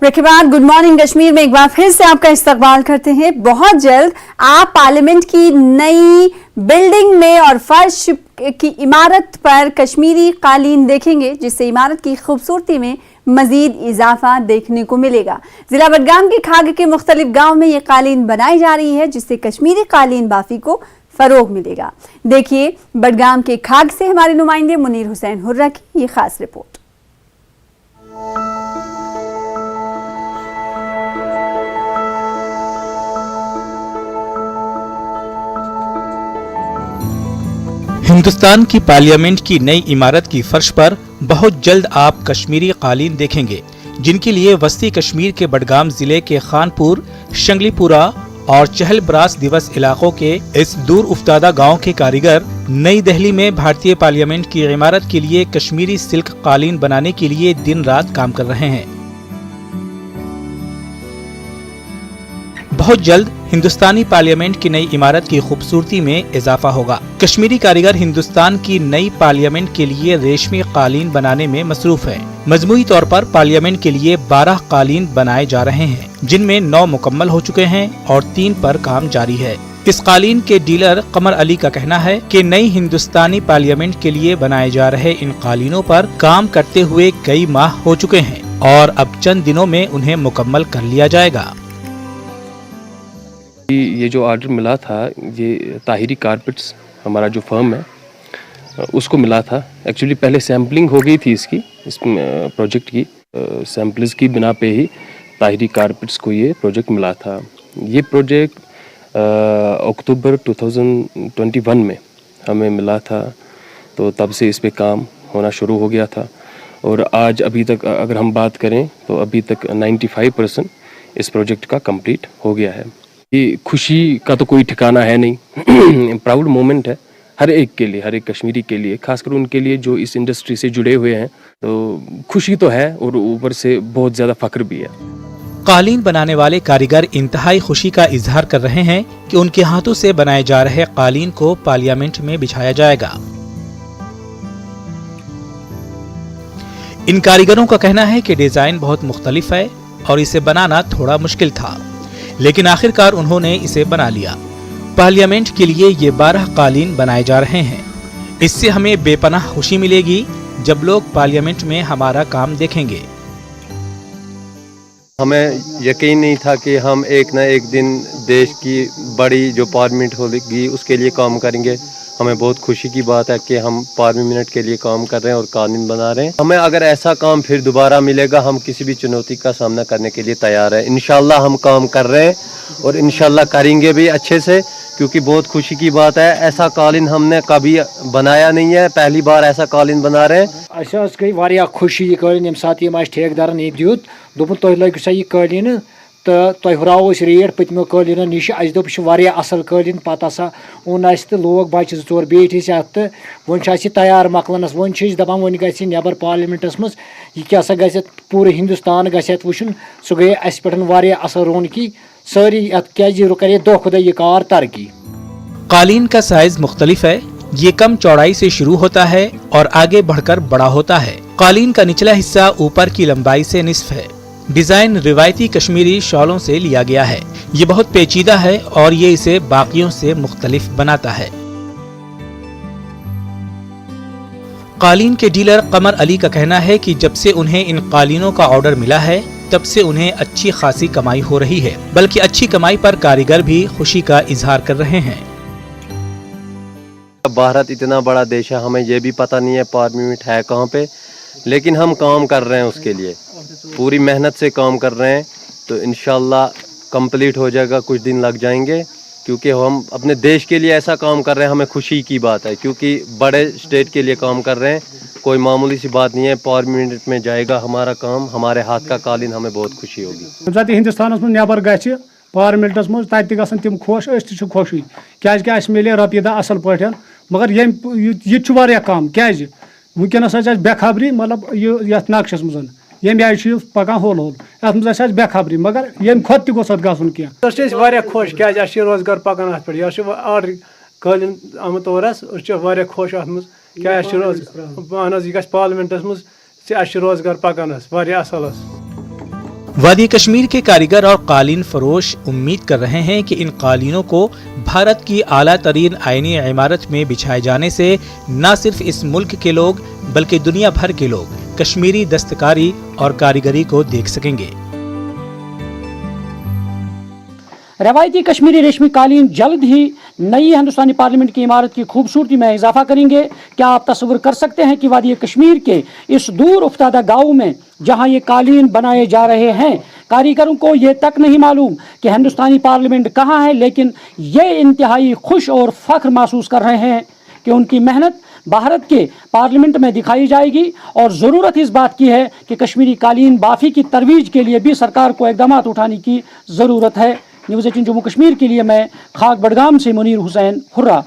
Break के बाद good morning Kashmir में एक बार फिर से आपका इस्तकबाल करते हैं। बहुत जल्द आप पार्लियामेंट की नई बिल्डिंग में और फर्श की इमारत पर कश्मीरी कालीन देखेंगे, जिससे इमारत की खूबसूरती में मजीद इजाफा देखने को मिलेगा। जिला बडगाम के खाग के मुख्तलिफ गांव में ये कालीन बनाई जा रही है, जिससे कश्मीरी कालीन बाफी को फरोग मिलेगा। देखिए बडगाम के खाग से हमारे नुमाइंदे मुनीर हुसैन हुर्रा की ये खास रिपोर्ट। हिंदुस्तान की पार्लियामेंट की नई इमारत की फर्श पर बहुत जल्द आप कश्मीरी कालीन देखेंगे, जिनके लिए वस्ती कश्मीर के बडगाम जिले के खानपुर, शंगलीपुरा और चहलब्रास दिवस इलाकों के इस दूर उफ्तादा गांव के कारीगर नई दिल्ली में भारतीय पार्लियामेंट की इमारत के लिए कश्मीरी सिल्क कालीन बनाने के लिए दिन रात काम कर रहे हैं। बहुत जल्द हिंदुस्तानी पार्लियामेंट की नई इमारत की खूबसूरती में इजाफा होगा। कश्मीरी कारीगर हिंदुस्तान की नई पार्लियामेंट के लिए रेशमी कालीन बनाने में मसरूफ है। मजमूई तौर पर पार्लियामेंट के लिए 12 कालीन बनाए जा रहे हैं, जिनमें 9 मुकम्मल हो चुके हैं और 3 पर काम जारी है। इस कालीन के डीलर कमर अली का कहना है कि नई हिंदुस्तानी पार्लियामेंट के लिए बनाए जा रहे इन कालीनों पर काम करते हुए कई माह हो चुके हैं और अब चंद दिनों में उन्हें मुकम्मल कर लिया जाएगा। ये जो ऑर्डर मिला था, ये ताहिरी कारपेट्स हमारा जो फर्म है उसको मिला था। एक्चुअली पहले सैम्पलिंग हो गई थी इस प्रोजेक्ट की, सैम्पल्स की बिना पे ही ताहिरी कारपेट्स को ये प्रोजेक्ट मिला था। ये प्रोजेक्ट अक्टूबर 2021 में हमें मिला था, तो तब से इस पे काम होना शुरू हो गया था और आज अभी तक अगर हम बात करें तो अभी तक 95% इस प्रोजेक्ट का कंप्लीट हो गया है। ये खुशी का तो कोई ठिकाना है नहीं। प्राउड मोमेंट है हर एक के लिए, हर एक कश्मीरी के लिए, खासकर उनके लिए जो इस इंडस्ट्री से जुड़े हुए हैं। तो खुशी तो है और ऊपर से बहुत ज़्यादा फख्र भी है। कालीन बनाने वाले कारीगर इंतहाई खुशी का इजहार कर रहे हैं कि उनके हाथों से बनाए जा रहे कालीन को पार्लियामेंट में बिछाया जाएगा। इन कारीगरों का कहना है कि डिजाइन बहुत मुख्तलिफ है और इसे बनाना थोड़ा मुश्किल था, लेकिन आखिरकार उन्होंने इसे बना लिया। पार्लियामेंट के लिए ये 12 कालीन बनाए जा रहे हैं। इससे हमें बेपनाह खुशी मिलेगी जब लोग पार्लियामेंट में हमारा काम देखेंगे। हमें यकीन नहीं था कि हम एक न एक दिन देश की बड़ी जो पार्लियामेंट होगी उसके लिए काम करेंगे। हमें बहुत खुशी की बात है कि हम पार्लियामेंट के लिए काम कर रहे हैं और कानून बना रहे हैं। हमें अगर ऐसा काम फिर दोबारा मिलेगा, हम किसी भी चुनौती का सामना करने के लिए तैयार है। इंशाल्लाह हम काम कर रहे हैं और इंशाल्लाह करेंगे भी अच्छे से, क्योंकि बहुत खुशी की बात है। ऐसा कालीन हमने कभी बनाया नहीं है, पहली बार ऐसा कालीन बना रहे हैं। गई वारिया खुशी ये कालीन यम साथ यम ठेकेदारन ये दियुत दोपन तुह लग सा ये कालीन तो तुह हुराव रेट पतमो कालीन नश अस दोप असल कालीन पत हसा ओन तो लोग बच्चे 2-4 बेठ अत तो वन तैयार मकलनस। वन दपान वन गि नबर पार्लियामेंटस मज यह क्या ग पूरे हिंदुस्तान गि वुचन सह गई अस पे असल रौनकी सारी करे दो खुदा ये कार तरक्की। कालीन का साइज मुख्तलिफ है। ये कम चौड़ाई से शुरू होता है और आगे बढ़कर बड़ा होता है। कालीन का निचला हिस्सा ऊपर की लंबाई से निस्फ है। डिजाइन रिवायती कश्मीरी शॉलों से लिया गया है। ये बहुत पेचीदा है और ये इसे बाकियों से मुख्तलिफ बनाता है। कालीन के डीलर कमर अली का कहना है कि जब से उन्हें इन कालीनों का ऑर्डर मिला है, तब से उन्हें अच्छी खासी कमाई हो रही है। बल्कि अच्छी कमाई पर कारीगर भी खुशी का इजहार कर रहे हैं। भारत इतना बड़ा देश है, हमें ये भी पता नहीं है पार्लियामेंट है कहाँ पे, लेकिन हम काम कर रहे हैं उसके लिए, पूरी मेहनत से काम कर रहे हैं। तो इंशाल्लाह कंप्लीट हो जाएगा, कुछ दिन लग जाएंगे, क्योंकि हम अपने देश के लिए ऐसा काम कर रहे हैं। हमें खुशी की बात है, क्योंकि बड़े स्टेट के लिए काम कर रहे हैं, कोई मामूली सी बात नहीं है। पार्लियामेंट में जाएगा हमारा काम, हमारे हाथ का कालीन, हमें बहुत खुशी होगी। हिंदुस्तान में नबर ग पार्लियामेंटस मज तम तम खुश खुश क्या मिले रपये दह असल पे, मगर यह कम क्या वनकस बेखबरी, मतलब ये नक्शस मज ये आय पकान होल होल अत मज बेखबरी, मगर ये खुद तोस गुन क्या खुश क्या रोजगार पकान अत पे ऑर्डर कालीन आमत तौरस खुश अत मज क्या अहन यह पार्लियामेंटस मज रोजगार पकान असल। वादी कश्मीर के कारीगर और कालीन फरोश उम्मीद कर रहे हैं कि इन कालीनों को भारत की आला तरीन आईनी इमारत में बिछाए जाने से न सिर्फ इस मुल्क के लोग बल्कि दुनिया भर के लोग कश्मीरी दस्तकारी और कारीगरी को देख सकेंगे। रवायती कश्मीरी रेशमी कालीन जल्द ही नई हिंदुस्तानी पार्लियामेंट की इमारत की खूबसूरती में इजाफा करेंगे। क्या आप तस्वीर कर सकते हैं कि वादी कश्मीर के इस दूर उफ्तादा गांव में जहां ये कालीन बनाए जा रहे हैं, कारीगरों को ये तक नहीं मालूम कि हिंदुस्तानी पार्लियामेंट कहाँ है, लेकिन ये इंतहाई खुश और फख्र महसूस कर रहे हैं कि उनकी मेहनत भारत के पार्लियामेंट में दिखाई जाएगी। और ज़रूरत इस बात की है कि कश्मीरी कालीन बाफ़ी की तरवीज के लिए भी सरकार को इक़दाम उठाने की ज़रूरत है। न्यूज़ 18 जम्मू कश्मीर के लिए मैं खाक बडगाम से मुनीर हुसैन हुर्रा।